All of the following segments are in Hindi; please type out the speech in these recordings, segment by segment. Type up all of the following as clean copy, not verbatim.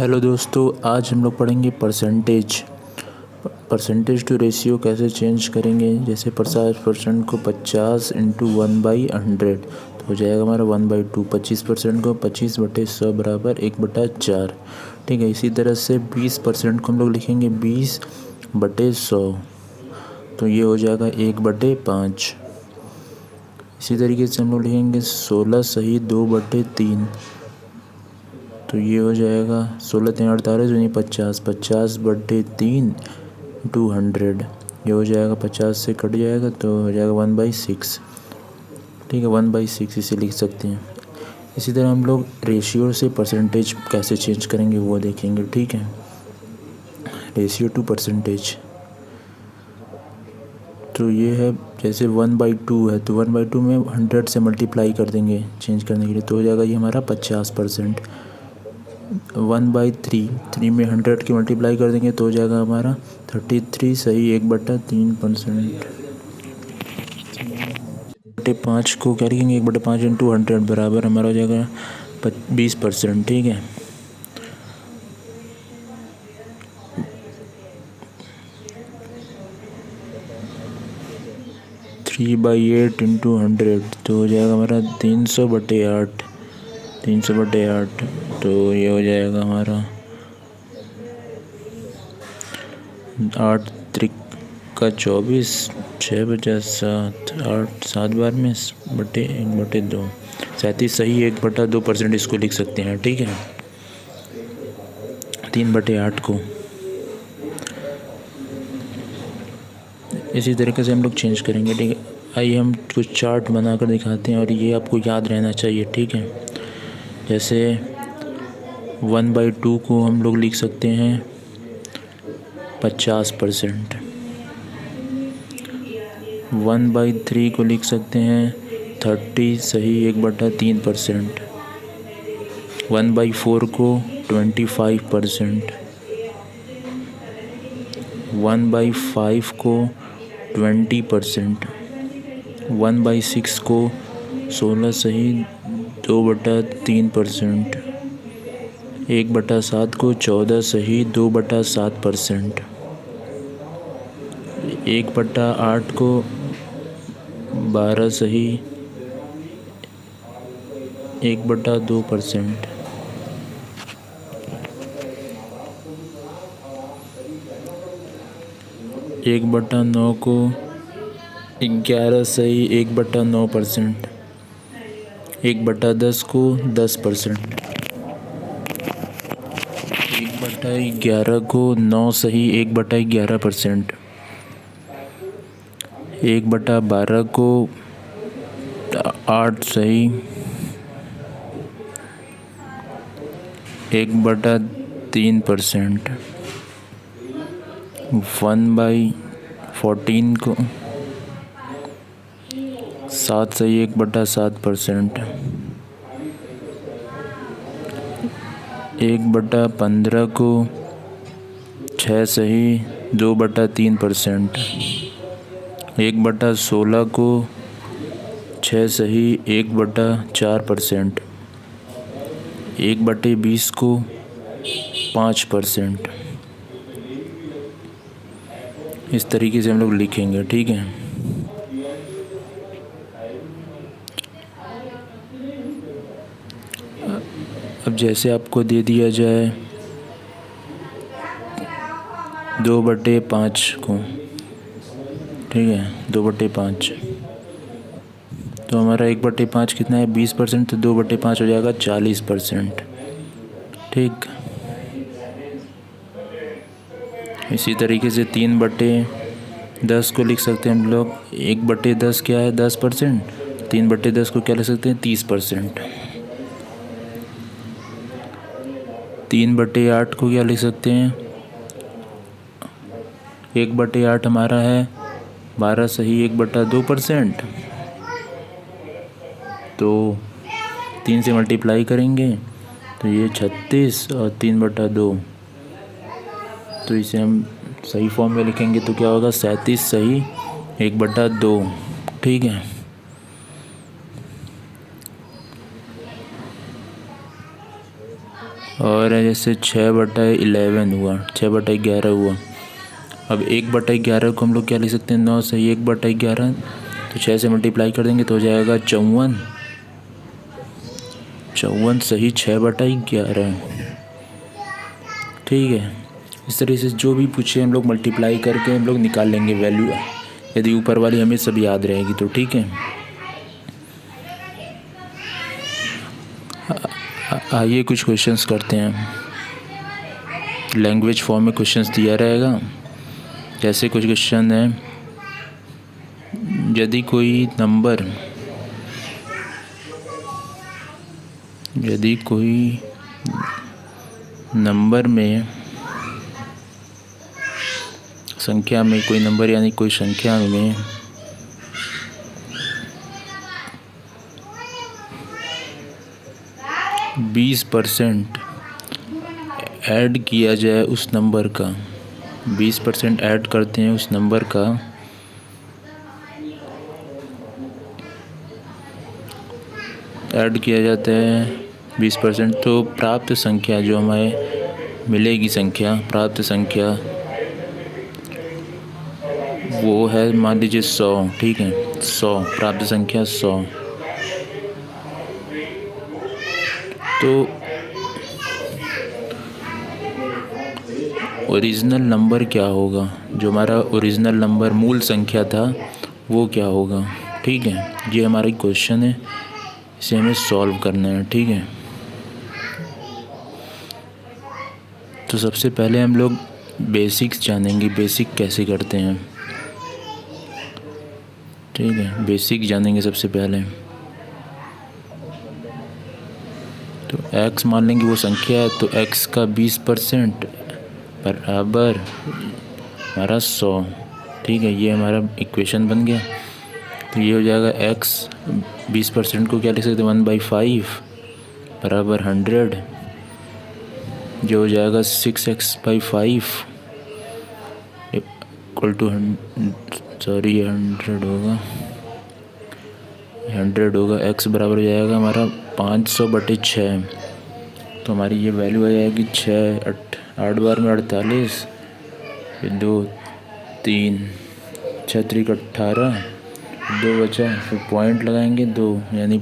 हेलो दोस्तों, आज हम लोग पढ़ेंगे परसेंटेज टू रेशियो कैसे चेंज करेंगे। जैसे 50% को 50 इंटू 1/100 तो हो जाएगा हमारा 1/2। 25% को 25/100 बराबर 1/4। ठीक है। इसी तरह से 20% को हम लोग लिखेंगे 20/100 तो ये हो जाएगा 1/5। इसी तरीके से हम लोग लिखेंगे 16 सही 2/3 तो ये हो जाएगा 16 3 48 यानी 50। 50/3 200 ये हो जाएगा 50 से कट जाएगा तो हो जाएगा 1/6। ठीक है, 1/6 इसे लिख सकते हैं। इसी तरह हम लोग रेशियो से परसेंटेज कैसे चेंज करेंगे वो देखेंगे। ठीक है, रेशियो टू परसेंटेज तो ये है। जैसे 1/2 है तो 1/2 में 100 से मल्टीप्लाई कर देंगे चेंज करने के लिए तो हो जाएगा ये हमारा 50%। 1/3 में 100 की मल्टीप्लाई कर देंगे तो हो जाएगा हमारा 33 सही 1/3%। 5 को क्या लिखेंगे 1/5 इंटू 100 बराबर हमारा हो जाएगा 20%। ठीक है, थ्री बाई 8 इंटू 100 तो हो जाएगा हमारा 300/8। 300/8 तो ये हो जाएगा हमारा 8 त्रिक का 24 6 50 7 8 7 बार में बटे 1/2 37 सही 1/2% इसको लिख सकते हैं। ठीक है, 3/8 को इसी तरीके से हम लोग चेंज करेंगे। ठीक है, आइए हम कुछ चार्ट बनाकर दिखाते हैं और ये आपको याद रहना चाहिए। ठीक है, जैसे 1/2 को हम लोग लिख सकते हैं 50%। 1/3 को लिख सकते हैं 30 सही 1/3%। 1/4 को 25%। 1/5 को 20%। 1/6 को 16 सही 2/3%। 1/7 को 14 सही 2/7%। 1/8 को 12 सही 1/2%। 1/9 को 11 सही 1/9%। 1/10 को 10%। 1/11 को 9 सही 1/11%। 1/12 को 8 सही 1/3%। 1/14 को 7 सही 1/7%। 1/15 को 6 सही 2/3%। 1/16 को 6 सही 1/4%। 1/20 को 5%। इस तरीके से हम लोग लिखेंगे। ठीक है, अब जैसे आपको दे दिया जाए 2/5 को, ठीक है 2/5 तो हमारा 1/5 कितना है 20% तो 2/5 हो जाएगा 40%। ठीक, इसी तरीके से 3/10 को लिख सकते हैं हम लोग। 1/10 क्या है 10%। 3/10 को क्या लिख सकते हैं 30%। 3/8 को क्या लिख सकते हैं 1/8 हमारा है 12 सही 1/2%। तो 3 से मल्टीप्लाई करेंगे तो ये 36 और 3/2 तो इसे हम सही फॉर्म में लिखेंगे तो क्या होगा 37 सही 1/2। ठीक है, और जैसे 6/11 हुआ, 6/11 हुआ। अब 1/11 को हम लोग क्या लिख सकते हैं, 9 सही 1/11, तो 6 से मल्टीप्लाई कर देंगे तो हो जाएगा 54, 54 सही 6/11। ठीक है, इस तरह से जो भी पूछे हम लोग मल्टीप्लाई करके हम लोग निकाल लेंगे वैल्यू, यदि ऊपर वाली हमें सब याद रहेगी तो। ठीक है, आइए कुछ क्वेश्चंस करते हैं। लैंग्वेज फॉर्म में क्वेश्चंस दिया रहेगा। जैसे कुछ क्वेश्चन है, यदि कोई नंबर में संख्या में कोई नंबर यानी कोई संख्या में 20% ऐड किया जाए उस नंबर का, 20% ऐड करते हैं उस नंबर का, ऐड किया जाता है 20%, तो प्राप्त संख्या जो हमें मिलेगी संख्या, प्राप्त संख्या वो है मान लीजिए 100। ठीक है, 100 प्राप्त संख्या 100। तो ओरिजिनल नंबर क्या होगा, जो हमारा ओरिजिनल नंबर मूल संख्या था वो क्या होगा। ठीक है, ये हमारा क्वेश्चन है, इसे हमें सॉल्व करना है। ठीक है, तो सबसे पहले हम लोग बेसिक्स जानेंगे, बेसिक कैसे करते हैं। ठीक है, बेसिक जानेंगे सबसे पहले। तो x मान लेंगे वो संख्या है, तो x का 20% बराबर हमारा 100। ठीक है, ये हमारा इक्वेशन बन गया। तो ये हो जाएगा x 20% को क्या लिख सकते हैं, 1/5 बराबर 100, जो हो जाएगा 6x/5 इक्वल टू 100 होगा। x बराबर हो जाएगा हमारा 500/6। तो हमारी ये वैल्यू आ जाएगी 8 बार में 48, फिर 2 3 6 3 18, 2 बचा, फिर पॉइंट लगाएंगे 2, यानी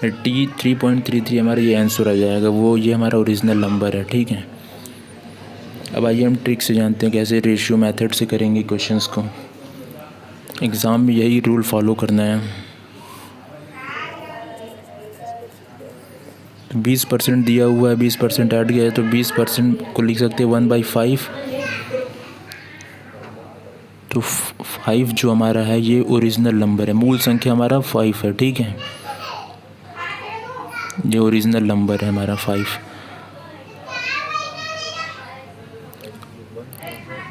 83.33 हमारा ये आंसर आ जाएगा। ये हमारा ओरिजिनल नंबर है। ठीक है, अब आइए हम ट्रिक से जानते हैं कैसे रेशियो मेथड से करेंगे क्वेश्चंस को। एग्ज़ाम में यही रूल फॉलो करना है। 20% दिया हुआ है, 20% ऐड गया है, तो 20% को लिख सकते हैं 1/5। तो 5 जो हमारा है ये ओरिजिनल नंबर है, मूल संख्या हमारा 5 है। ठीक है, ये ओरिजिनल नंबर है हमारा 5।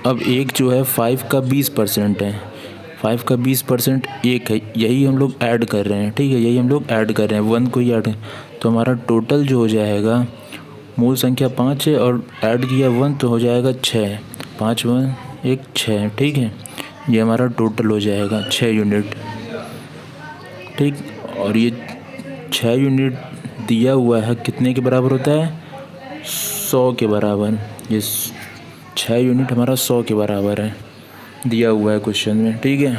अब एक जो है 5 का 20% है, 5 का 20% एक है, यही हम लोग ऐड कर रहे हैं। ठीक है, यही हम लोग ऐड कर रहे हैं, 1 को ही ऐड। तो हमारा टोटल जो हो जाएगा, मूल संख्या 5 है और ऐड किया 1 तो हो जाएगा 6, 5 1 1 6। ठीक है, ये हमारा टोटल हो जाएगा 6 यूनिट। ठीक, और ये 6 यूनिट दिया हुआ है, कितने के बराबर होता है, 100 के बराबर। ये 6 यूनिट हमारा 100 के बराबर है, दिया हुआ है क्वेश्चन में। ठीक है,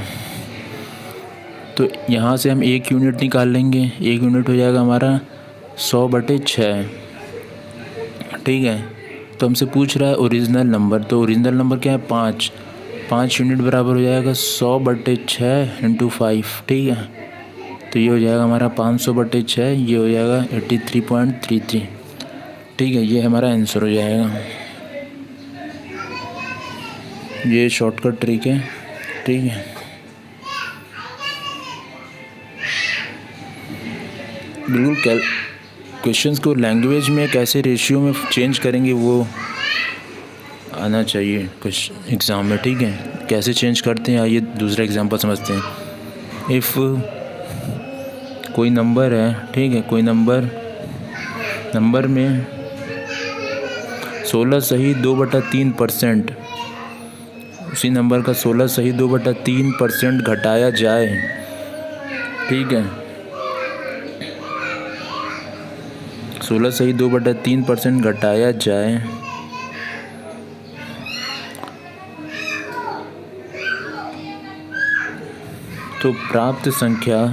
तो यहाँ से हम 1 यूनिट निकाल लेंगे, 1 यूनिट हो जाएगा हमारा 100/6। ठीक है, तो हमसे पूछ रहा है ओरिजिनल नंबर, तो ओरिजिनल नंबर क्या है, 5 यूनिट बराबर हो जाएगा 100/6 × 5। ठीक है, तो ये हो जाएगा हमारा 500/6, ये हो जाएगा 83.33। ठीक है, ये हमारा आंसर हो जाएगा। ये शॉर्टकट ट्रिक है। ठीक है, बिल्कुल क्वेश्चंस को लैंग्वेज में कैसे रेशियो में चेंज करेंगे वो आना चाहिए क्वेश्चन एग्ज़ाम में। ठीक है, कैसे चेंज करते हैं, आइए दूसरा एग्जांपल समझते हैं। इफ़ कोई नंबर है, ठीक है, कोई नंबर में 16 सही 2/3%, उसी नंबर का 16 सही 2/3% घटाया जाए। ठीक है, 16/3% घटाया जाए तो प्राप्त संख्या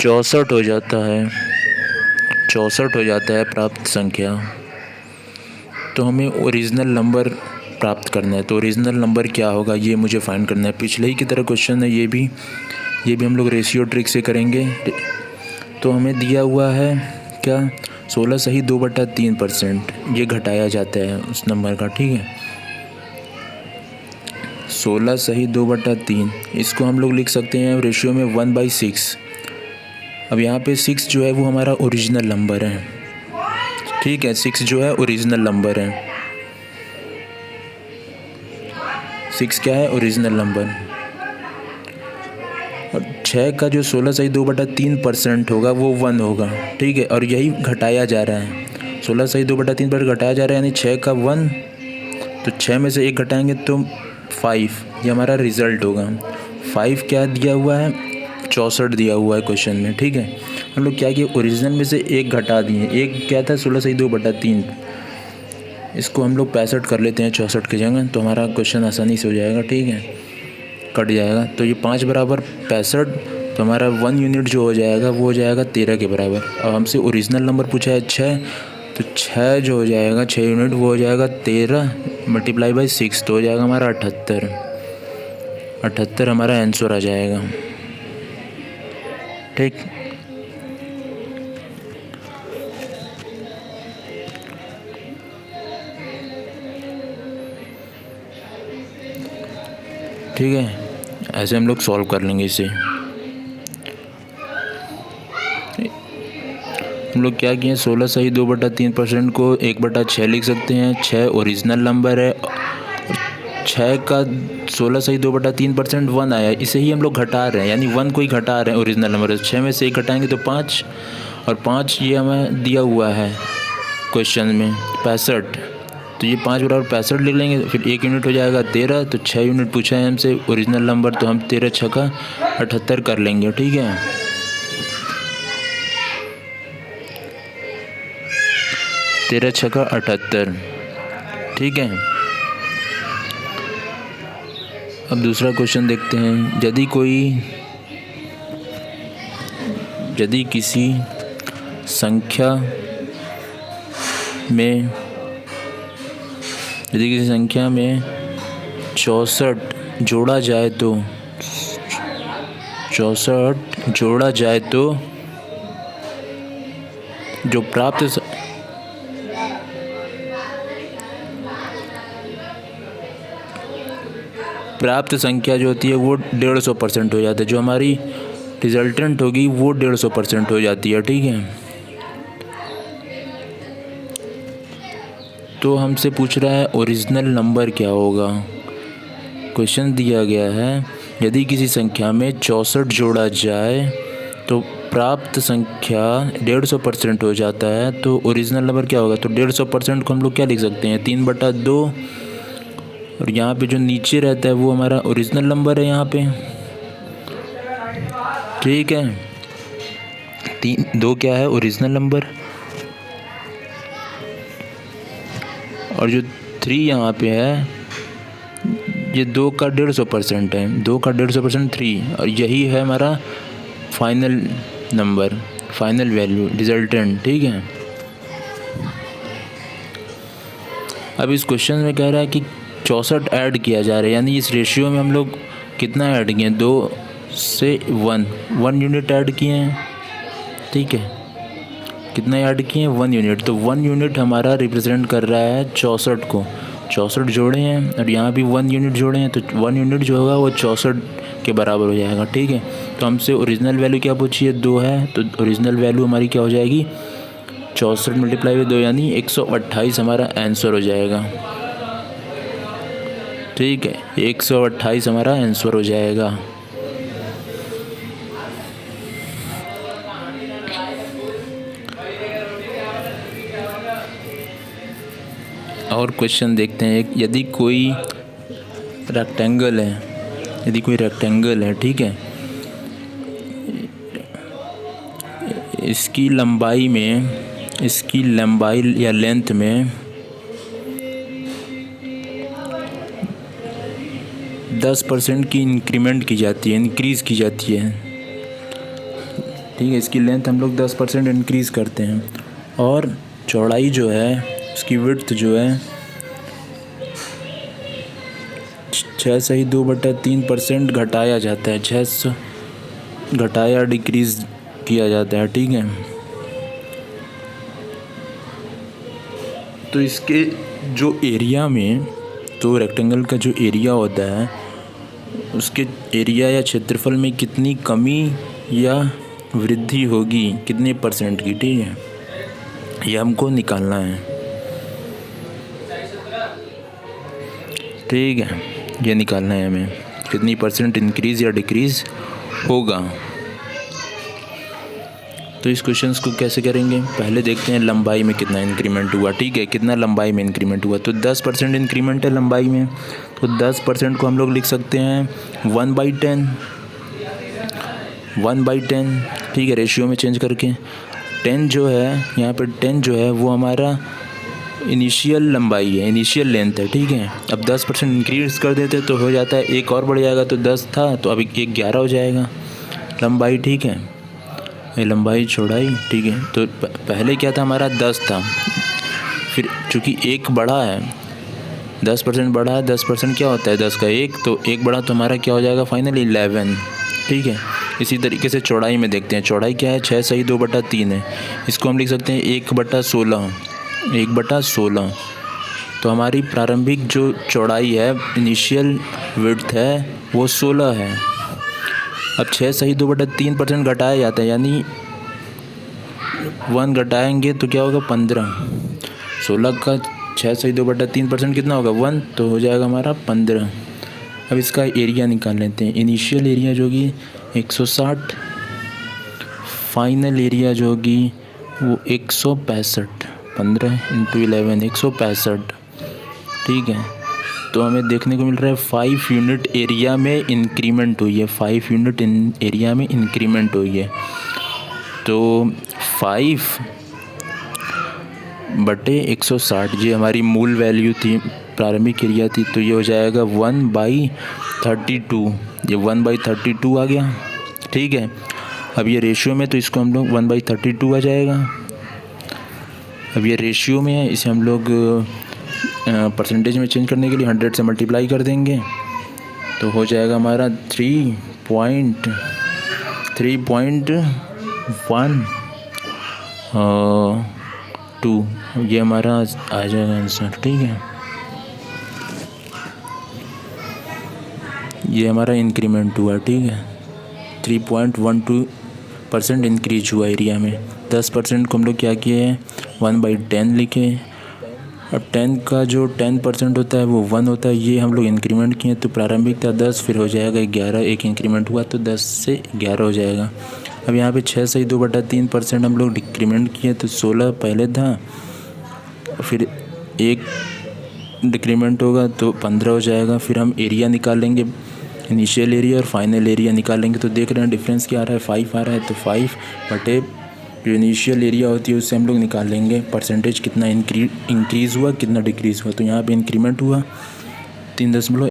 64 हो जाता है। 64 हो जाता है प्राप्त संख्या। तो हमें ओरिजिनल नंबर प्राप्त करना है। तो ओरिजिनल नंबर क्या होगा ये मुझे फाइंड करना है। पिछले ही की तरह क्वेश्चन है ये भी हम लोग रेशियो ट्रिक से करेंगे। तो हमें दिया हुआ है क्या 16/2/3% ये घटाया जाता है उस नंबर का, ठीक है। 16/2/3 इसको हम लोग लिख सकते हैं रेशियो में 1/6। अब यहाँ पे 6 जो है वो हमारा ओरिजिनल नंबर है, ठीक है। 6 जो है ओरिजिनल नंबर है। 6 क्या है? Original number. और 6 का जो 16/2/3% होगा वो 1 होगा, ठीक है। और यही घटाया जा रहा है, 16/2/3 घटाया जा रहा है, यानी 6 का 1, तो 6 में से 1 घटाएंगे तो 5, ये हमारा रिज़ल्ट होगा। 5 क्या दिया हुआ है? 64 दिया हुआ है क्वेश्चन में, ठीक है। हम लोग क्या किए, ओरिजिनल में से 1 घटा दिए। 1 क्या था? 16/2/3। इसको हम लोग 65 कर लेते हैं 64 की जगह, तो हमारा क्वेश्चन आसानी से हो जाएगा, ठीक है, कट जाएगा। तो ये 5 बराबर 65, तो हमारा 1 यूनिट जो हो जाएगा वो हो जाएगा 13 के बराबर। अब हमसे ओरिजिनल नंबर पूछा है 6, तो 6 जो हो जाएगा 6 यूनिट वो हो जाएगा 13 × 6, तो हो जाएगा हमारा 78। 78 हमारा आंसर आ जाएगा, ठीक। ठीक है, ऐसे हम लोग सॉल्व कर लेंगे इसे। हम लोग क्या किए, 16/2/3% को 1/6 लिख सकते हैं। 6 ओरिजिनल नंबर है, 6 का 16/2/3% 1 आया, इसे ही हम लोग घटा रहे हैं, यानी 1 को ही घटा रहे हैं ओरिजिनल नंबर। 6 में से 1 घटाएंगे तो 5, और 5 ये हमें दिया हुआ है क्वेश्चन में 65, तो ये 5 बराबर 65 लिख लेंगे। फिर 1 यूनिट हो जाएगा 13, तो 6 यूनिट पूछा है हमसे ओरिजिनल नंबर, तो हम 13 × 6 = 78 कर लेंगे, ठीक है। 13 × 6 = 78, ठीक है। अब दूसरा क्वेश्चन देखते हैं। यदि किसी संख्या में 64 जोड़ा जाए तो 64 जोड़ा जाए तो जो प्राप्त संख्या जो होती है वो 150% हो जाता है। जो हमारी रिजल्टेंट होगी वो 150% हो जाती है, ठीक है। तो हमसे पूछ रहा है ओरिजिनल नंबर क्या होगा। क्वेश्चन दिया गया है यदि किसी संख्या में 64 जोड़ा जाए तो प्राप्त संख्या 150% हो जाता है, तो ओरिजिनल नंबर क्या होगा। तो 150% को हम लोग क्या लिख सकते हैं, 3/2, और यहाँ पे जो नीचे रहता है वो हमारा ओरिजिनल नंबर है यहाँ पे, ठीक है। 2 क्या है? ओरिजिनल नंबर, और जो 3 यहाँ पे है ये 2 का 150% है, 2 का 150% 3, और यही है हमारा final number, final value, resultant, ठीक है। अब इस क्वेश्चन में कह रहा है कि 64 ऐड किया जा रहा है, यानी इस रेशियो में हम लोग कितना ऐड किए हैं, 2 से 1 यूनिट ऐड किए हैं, ठीक है। कितना ऐड किए हैं? 1 यूनिट। तो 1 यूनिट हमारा रिप्रेजेंट कर रहा है 64 को। 64 जोड़े हैं और यहाँ भी 1 यूनिट जोड़े हैं, तो 1 यूनिट जो होगा वो 64 के बराबर हो जाएगा, ठीक है। तो हमसे ओरिजिनल वैल्यू क्या पूछी है? 2 है, तो ओरिजिनल वैल्यू हमारी क्या हो जाएगी? 64 × 2 यानी 128 हमारा आंसर हो जाएगा, ठीक है। 128 हमारा आंसर हो जाएगा। और क्वेश्चन देखते हैं। यदि कोई रेक्टेंगल है, यदि कोई रेक्टेंगल है, ठीक है, इसकी लंबाई या लेंथ में 10% की इंक्रीमेंट की जाती है, इंक्रीज़ की जाती है, ठीक है। इसकी लेंथ हम लोग 10% इंक्रीज़ करते हैं, और चौड़ाई जो है उसकी विड्थ जो है 6/2/3% घटाया जाता है, 6 घटाया डिक्रीज़ किया जाता है, ठीक है। तो इसके जो एरिया में, तो रेक्टेंगल का जो एरिया होता है उसके एरिया या क्षेत्रफल में कितनी कमी या वृद्धि होगी, कितने % की, ठीक है, ये हमको निकालना है, ठीक है। ये निकालना है हमें कितनी % इंक्रीज़ या डिक्रीज़ होगा। तो इस क्वेश्चंस को कैसे करेंगे, पहले देखते हैं लंबाई में कितना इंक्रीमेंट हुआ, ठीक है, कितना लंबाई में इंक्रीमेंट हुआ। तो 10% इंक्रीमेंट है लंबाई में, तो 10% को हम लोग लिख सकते हैं 1/10, ठीक है, रेशियो में चेंज करके। 10 जो है यहाँ पर 10 जो है वो हमारा इनिशियल लंबाई है, इनिशियल लेंथ है, ठीक है। अब 10% इंक्रीज़ कर देते तो हो जाता है, एक और बढ़ जाएगा, तो 10 था तो अभी 11 हो जाएगा लंबाई, ठीक है, ये लंबाई चौड़ाई, ठीक है। तो पहले क्या था हमारा 10 था, फिर चूँकि एक बढ़ा है, 10% बढ़ा है, 10% क्या होता है 10 का 1, तो 1 बढ़ा तो हमारा क्या हो जाएगा फाइनली 11, ठीक है। इसी तरीके से चौड़ाई में देखते हैं, चौड़ाई क्या है 6/2/3 है, इसको हम लिख सकते हैं 1/16, तो हमारी प्रारंभिक जो चौड़ाई है, इनिशियल विड्थ है, वो 16 है। अब 6/2/3% घटाया जाता है, यानी 1 घटाएंगे तो क्या होगा 15, 16 का 6/2/3% कितना होगा 1, तो हो जाएगा हमारा 15। अब इसका एरिया निकाल लेते हैं, इनिशियल एरिया जो होगी 160, फाइनल एरिया जो होगी वो 165, 15 × 11 165, ठीक है। तो हमें देखने को मिल रहा है 5 यूनिट एरिया में इंक्रीमेंट हुई है, 5 यूनिट एरिया में इंक्रीमेंट हुई है। तो 5/160 ये हमारी मूल वैल्यू थी, प्रारंभिक एरिया थी, तो ये हो जाएगा 1/32, ये 1/32 आ गया, ठीक है। अब ये रेशियो में, तो इसको हम लोग 1/32 आ जाएगा। अब ये रेशियो में है, इसे हम लोग परसेंटेज में चेंज करने के लिए 100 से मल्टीप्लाई कर देंगे, तो हो जाएगा हमारा 3.12, ये हमारा आ जाएगा आंसर, ठीक है। ये हमारा इंक्रीमेंट हुआ, ठीक है, 3.12% इंक्रीज हुआ एरिया में। 10% को हम लोग क्या किए हैं 1/10 लिखे। अब 10 का जो 10% होता है वो 1 होता है, ये हम लोग इंक्रीमेंट किए, तो प्रारंभिक था 10, फिर हो जाएगा 11, एक इंक्रीमेंट हुआ तो 10 से 11 हो जाएगा। अब यहाँ पे 6/2/3% हम लोग डिक्रीमेंट किए, तो 16 पहले था, फिर एक डिक्रीमेंट होगा तो 15 हो जाएगा। फिर हम एरिया निकालेंगे, इनिशियल एरिया और फाइनल एरिया निकालेंगे, तो देख रहे हैं डिफरेंस क्या आ रहा है, 5 आ रहा है, तो 5 बटे जो इनिशियल एरिया होती है उससे हम लोग निकाल लेंगे परसेंटेज कितना इंक्रीज़ हुआ, कितना डिक्रीज़ हुआ। तो यहाँ पे इंक्रीमेंट हुआ 3.1